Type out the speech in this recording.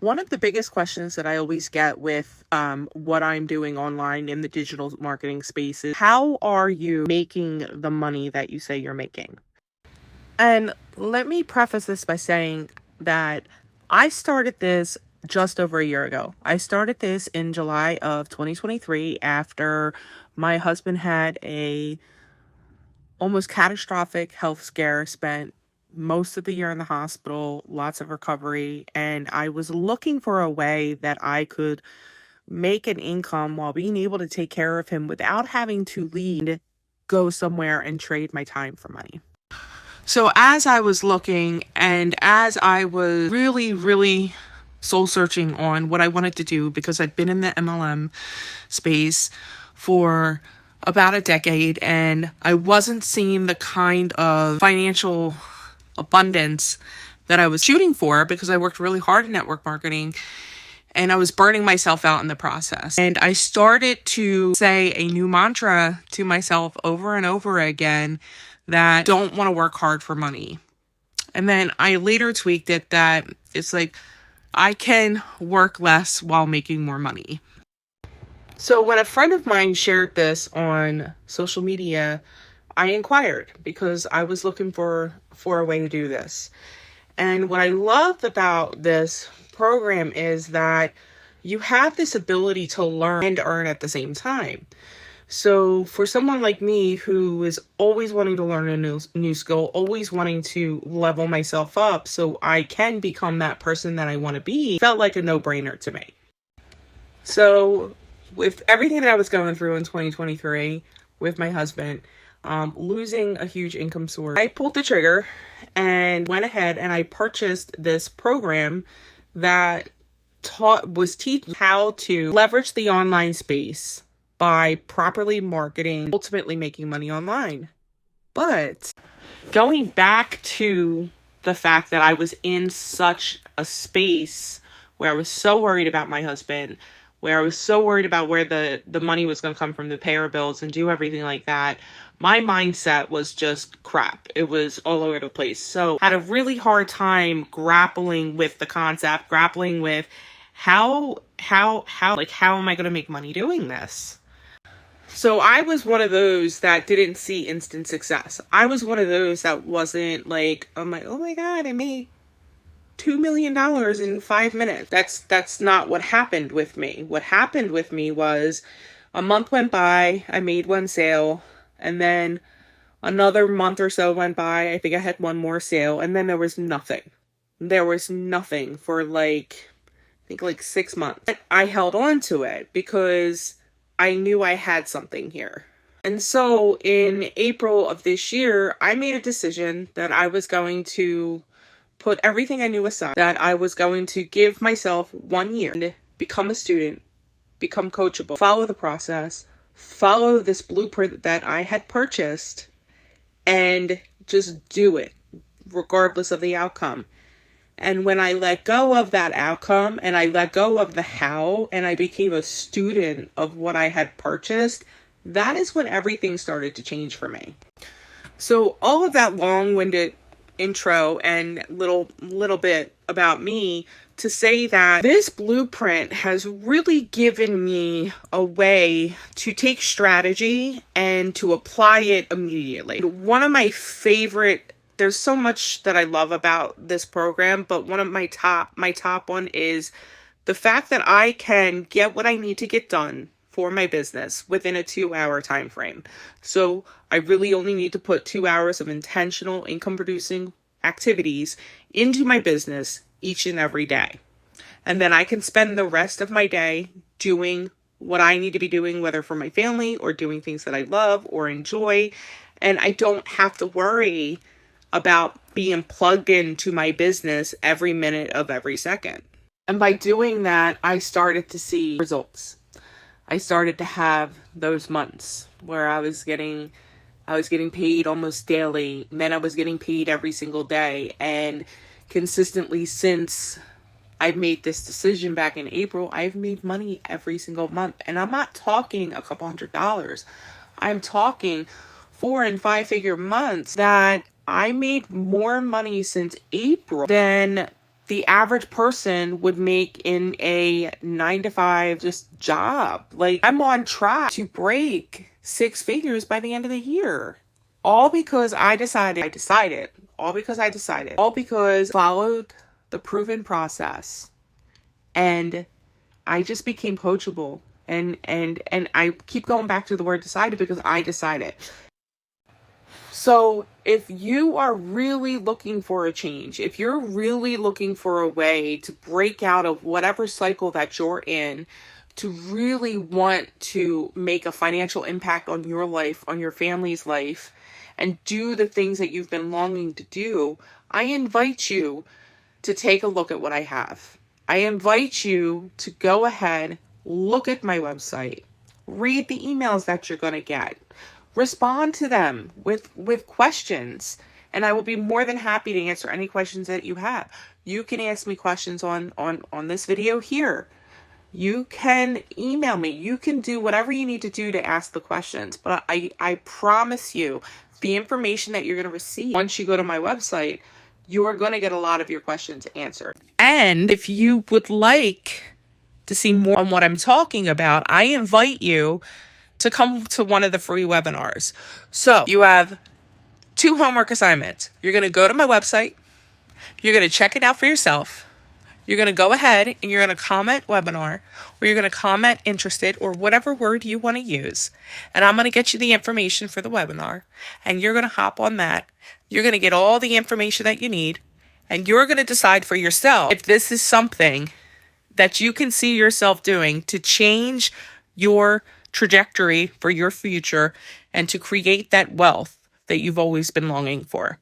One of the biggest questions that I always get with what I'm doing online in the digital marketing space is, how are you making the money that you say you're making? And let me preface this by saying that I started this just over a year ago. I started this in July of 2023 after my husband had a almost catastrophic health scare, spent most of the year in the hospital, lots of recovery, and I was looking for a way that I could make an income while being able to take care of him without having to leave, go somewhere and trade my time for money. So as I was looking and as I was really soul searching on what I wanted to do, because I'd been in the MLM space for about a decade and I wasn't seeing the kind of financial abundance that I was shooting for, because I worked really hard in network marketing and I was burning myself out in the process. And I started to say a new mantra to myself over and over again that don't want to work hard for money. And then I later tweaked it that it's like I can work less while making more money. So when a friend of mine shared this on social media, I inquired because I was looking for a way to do this. And what I loved about this program is that you have this ability to learn and earn at the same time. So for someone like me who is always wanting to learn a new skill, always wanting to level myself up so I can become that person that I want to be, felt like a no-brainer to me. So with everything that I was going through in 2023 with my husband, losing a huge income source, I pulled the trigger and went ahead and I purchased this program that was teaching how to leverage the online space by properly marketing, ultimately making money online. But going back to the fact that I was in such a space where I was so worried about my husband, where I was so worried about where the money was going to come from to pay our bills and do everything like that, my mindset was just crap. It was all over the place. So I had a really hard time grappling with the concept, grappling with how am I going to make money doing this? So I was one of those that didn't see instant success. I was one of those that wasn't like, I'm like, oh my God, I made $2 million in 5 minutes. That's not what happened with me. What happened with me was a month went by, I made one sale, and then another month or so went by, I think I had one more sale, and then there was nothing. There was nothing for I think 6 months. I held on to it because I knew I had something here. And so in April of this year, I made a decision that I was going to put everything I knew aside, that I was going to give myself 1 year and become a student, become coachable, follow the process, follow this blueprint that I had purchased, and just do it regardless of the outcome. And when I let go of that outcome and I let go of the how and I became a student of what I had purchased, that is when everything started to change for me. So all of that long-winded intro and little bit about me to say that this blueprint has really given me a way to take strategy and to apply it immediately. One of my favorite, there's so much that I love about this program, but one of my top one is the fact that I can get what I need to get done for my business within a 2-hour time frame. So I really only need to put 2 hours of intentional income producing activities into my business each and every day. And then I can spend the rest of my day doing what I need to be doing, whether for my family or doing things that I love or enjoy. And I don't have to worry about being plugged into my business every minute of every second. And by doing that, I started to see results. I started to have those months where I was getting paid almost daily. Then I was getting paid every single day. And consistently since I made this decision back in April, I've made money every single month. And I'm not talking a couple $100. I'm talking 4 and 5 figure months that I made more money since April than the average person would make in a 9 to 5 just job. Like, I'm on track to break 6 figures by the end of the year. All because I decided, all because I followed the proven process, and I just became coachable. And I keep going back to the word decided because I decided. So if you are really looking for a change, if you're really looking for a way to break out of whatever cycle that you're in, to really want to make a financial impact on your life, on your family's life, and do the things that you've been longing to do, I invite you to take a look at what I have. I invite you to go ahead, look at my website, read the emails that you're going to get, respond to them with questions, and I will be more than happy to answer any questions that you have. You can ask me questions on this video here. You can email me. You can do whatever you need to do to ask the questions. But I promise you, the information that you're going to receive once you go to my website, you are going to get a lot of your questions answered. And if you would like to see more on what I'm talking about, I invite you to come to one of the free webinars. So you have 2 homework assignments. You're going to go to my website. You're going to check it out for yourself. You're going to go ahead and you're going to comment webinar, or you're going to comment interested, or whatever word you want to use. And I'm going to get you the information for the webinar, and you're going to hop on that. You're going to get all the information that you need, and you're going to decide for yourself if this is something that you can see yourself doing to change your trajectory for your future and to create that wealth that you've always been longing for.